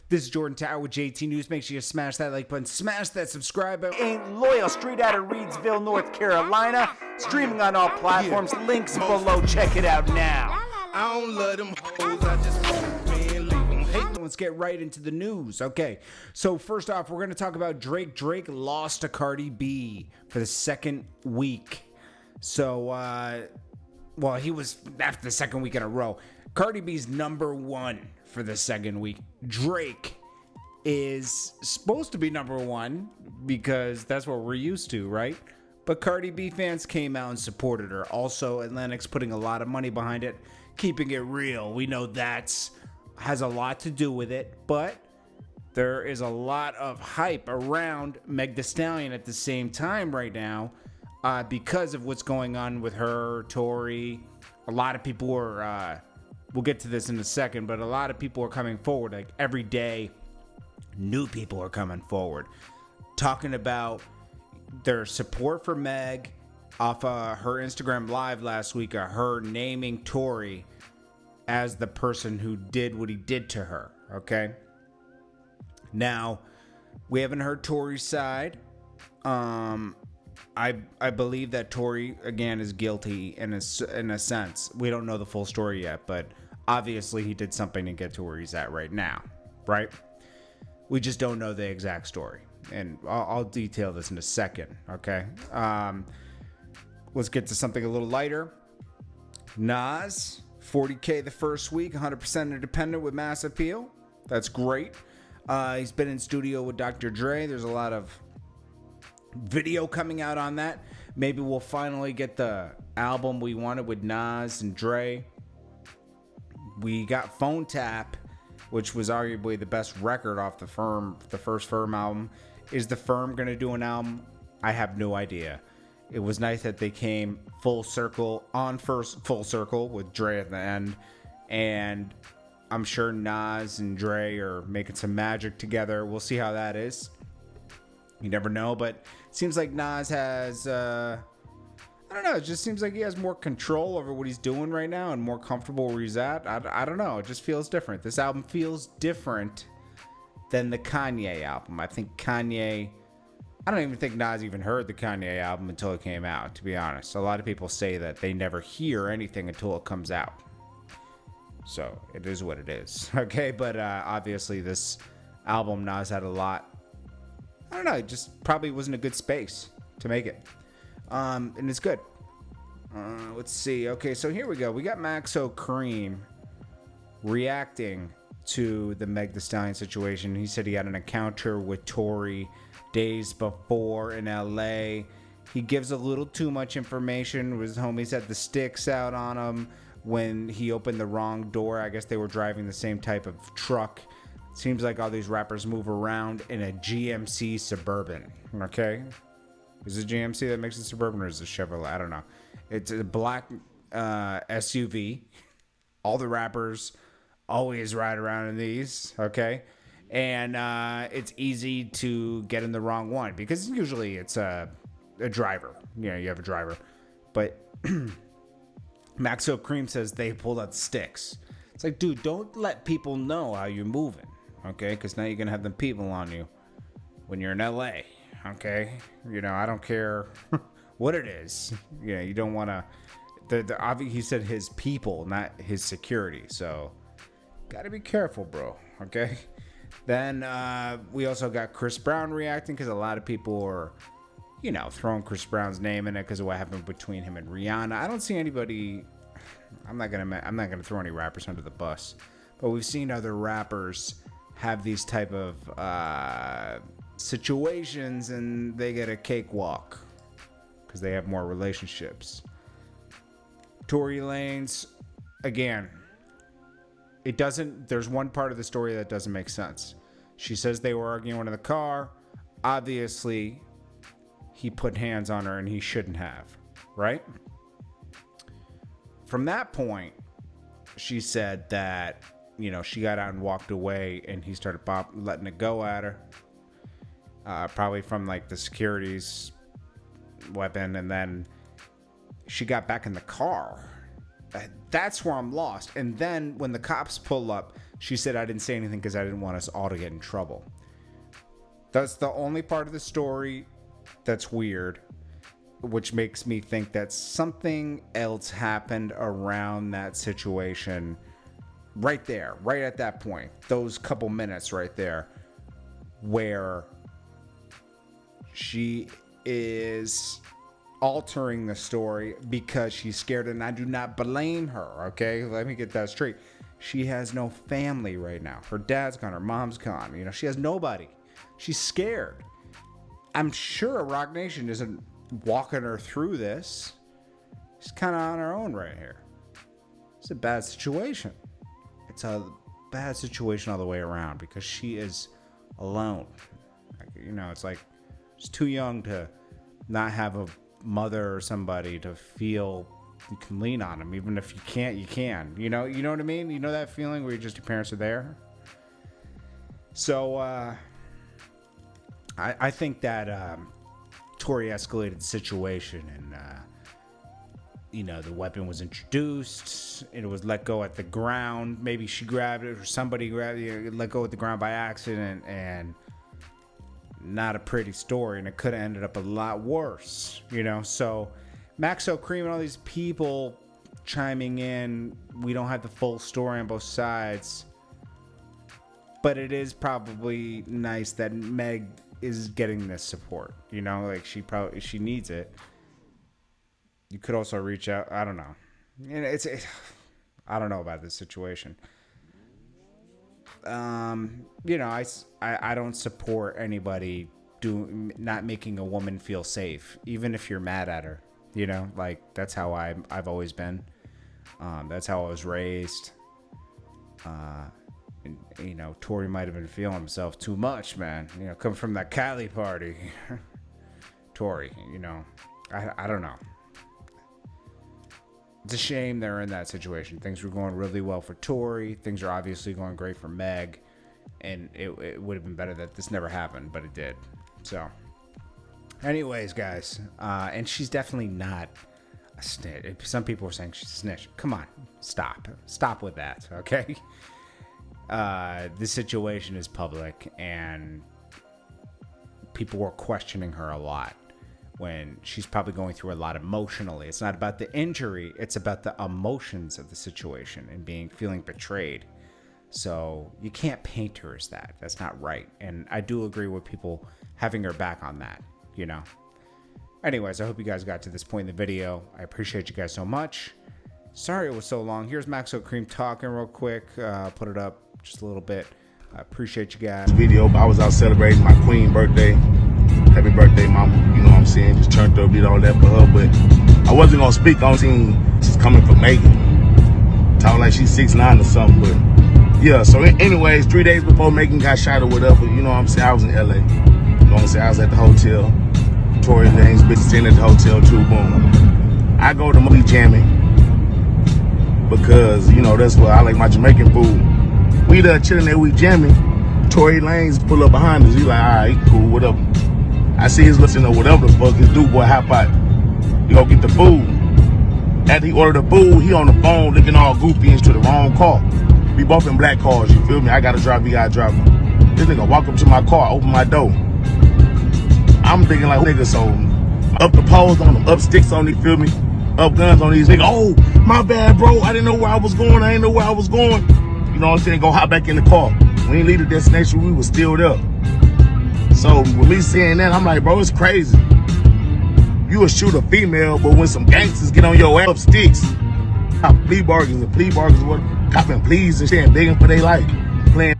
This is Jordan Tower with JT News. Make sure you smash that like button, smash that subscribe button. Ain't loyal, straight out of Reidsville, North Carolina. Streaming on all platforms. Links below. Check it out now. I don't love them hoes, I just want men, leave them hate. Let's get right into the news. Okay, so first off, we're going to talk about Drake. Drake lost to Cardi B for the second week. So, well, he was after the second week in a row. Cardi B's number one for the second week. Drake is supposed to be number one because that's what we're used to, right? But Cardi B fans came out and supported her. Also, Atlantic's putting a lot of money behind it, keeping it real. We know that's has a lot to do with it, but there is a lot of hype around Meg Thee Stallion at the same time right now because of what's going on with her, Tory. A lot of people are, we'll get to this in a second, but a lot of people are coming forward. Like every day, new people are coming forward, talking about their support for Meg off her Instagram live last week, her naming Tory as the person who did what he did to her. Okay. Now, we haven't heard Tory's side. I believe that Tory again is guilty in a sense. We don't know the full story yet, but obviously he did something to get to where he's at right now, right? We just don't know the exact story, and I'll detail this in a second. Okay. Let's get to something a little lighter. Nas, 40K the first week, 100% independent with mass appeal. That's great. He's been in studio with Dr. Dre. There's a lot of video coming out on that. Maybe we'll finally get the album we wanted with Nas and Dre. We got Phone Tap, which was arguably the best record off the first Firm album. Is the Firm going to do an album? I have no idea. It was nice that they came full circle with Dre at the end. And I'm sure Nas and Dre are making some magic together. We'll see how that is. You never know, but it seems like Nas has, I don't know, it just seems like he has more control over what he's doing right now and more comfortable where he's at. I don't know, it just feels different. This album feels different than the Kanye album. I think Kanye, I don't even think Nas even heard the Kanye album until it came out, to be honest. A lot of people say that they never hear anything until it comes out. So it is what it is. Okay, but obviously this album, Nas had a lot, I don't know, it just probably wasn't a good space to make it. And it's good. Let's see. Okay, so here we go. We got Maxo Kream reacting to the Meg Thee Stallion situation. He said he had an encounter with Tory days before in LA. He gives a little too much information. His homies had the sticks out on him when he opened the wrong door. I guess they were driving the same type of truck. Seems like all these rappers move around in a GMC Suburban. Okay? Is it GMC that makes it Suburban, or is it Chevrolet? I don't know. It's a black SUV. All the rappers always ride around in these. Okay? And it's easy to get in the wrong one because usually it's a driver. You know, you have a driver. But Maxo Kream says they pulled out sticks. It's like, dude, don't let people know how you're moving, okay? Because now you're going to have them people on you when you're in LA, okay? You know, I don't care what it is. You know, you don't want to... He said his people, not his security. So, got to be careful, bro, okay? Then we also got Chris Brown reacting because a lot of people are, you know, throwing Chris Brown's name in it because of what happened between him and Rihanna. I don't see anybody. I'm not gonna throw any rappers under the bus, but we've seen other rappers have these type of situations and they get a cakewalk because they have more relationships. Tory Lanez, again. It doesn't, there's one part of the story that doesn't make sense. She says they were arguing in the car. Obviously, he put hands on her and he shouldn't have, right? From that point, she said that, you know, she got out and walked away and he started letting it go at her. Probably from like the security's weapon. And then she got back in the car That's where I'm lost. And then when the cops pull up, she said, I didn't say anything because I didn't want us all to get in trouble. That's the only part of the story that's weird, which makes me think that something else happened around that situation right there, right at that point, those couple minutes right there, where she is altering the story because she's scared, and I do not blame her, okay? Let me get that straight. She has no family right now. Her dad's gone, her mom's gone. You know, she has nobody. She's scared. I'm sure Rock Nation isn't walking her through this. She's kind of on her own right here. It's a bad situation. It's a bad situation all the way around because she is alone. You know, it's like she's too young to not have a mother or somebody to feel you can lean on them. Even if you can't, you can. You know what I mean? You know that feeling where your parents are there? So, I think that Tory escalated the situation, and you know, the weapon was introduced. It was let go at the ground. Maybe she grabbed it, or somebody grabbed it, let go at the ground by accident, and not a pretty story. And it could have ended up a lot worse, you know. So Maxo Kream and all these people chiming in. We don't have the full story on both sides, but it is probably nice that Meg is getting this support, you know, like she needs it. You could also reach out. I don't know. I don't know about this situation. You know, I don't support anybody not making a woman feel safe, even if you're mad at her. You know, like that's how I've always been. That's how I was raised. And, you know, Tory might have been feeling himself too much, man. You know, coming from that Cali party. Tory, you know, I don't know. It's a shame they're in that situation. Things were going really well for Tory. Things are obviously going great for Meg. And it would have been better that this never happened, but it did. So, anyways, guys. And she's definitely not a snitch. Some people were saying she's a snitch. Come on. Stop. Stop with that, okay? This situation is public, and people were questioning her a lot when she's probably going through a lot emotionally. It's not about the injury, it's about the emotions of the situation and feeling betrayed. So you can't paint her as that. That's not right. And I do agree with people having her back on that, you know. Anyways, I hope you guys got to this point in the video. I appreciate you guys so much. Sorry it was so long. Here's Maxo Kream talking real quick. Put it up just a little bit. I appreciate you guys. Video, but I was out celebrating my queen birthday. Happy birthday, mama. You know what I'm saying? Just turned up, did all that for her. But I wasn't going to speak on scene. She's coming from Megan. Talking like she's 6'9" or something. But yeah, so anyways, 3 days before Megan got shot or whatever, you know what I'm saying? I was in LA. You know what I'm saying? I was at the hotel. Tory Lanez, bitch, staying at the hotel too. Boom. I go to movie jamming because, you know, that's what I like, my Jamaican food. We there chilling there, we jamming. Tory Lanez pull up behind us. He like, all right, cool, whatever. I see his listening or whatever the fuck his dude boy hop out. He go get the food. After he ordered the food, he on the phone looking all goofy into the wrong car. We both in black cars, you feel me? I gotta drive, he gotta drive. This nigga walk up to my car, open my door. I'm thinking like, nigga, so up the poles on them, up sticks on these, feel me? Up guns on these niggas. Oh, my bad, bro. I didn't know where I was going. I didn't know where I was going. You know what I'm saying? Go hop back in the car. We ain't leave the destination. We was still there. So with me saying that, I'm like, bro, it's crazy. You would shoot a female, but when some gangsters get on your ass up sticks, plea bargains and plea bargains, what? Copping pleas and shit and begging for their life. Playing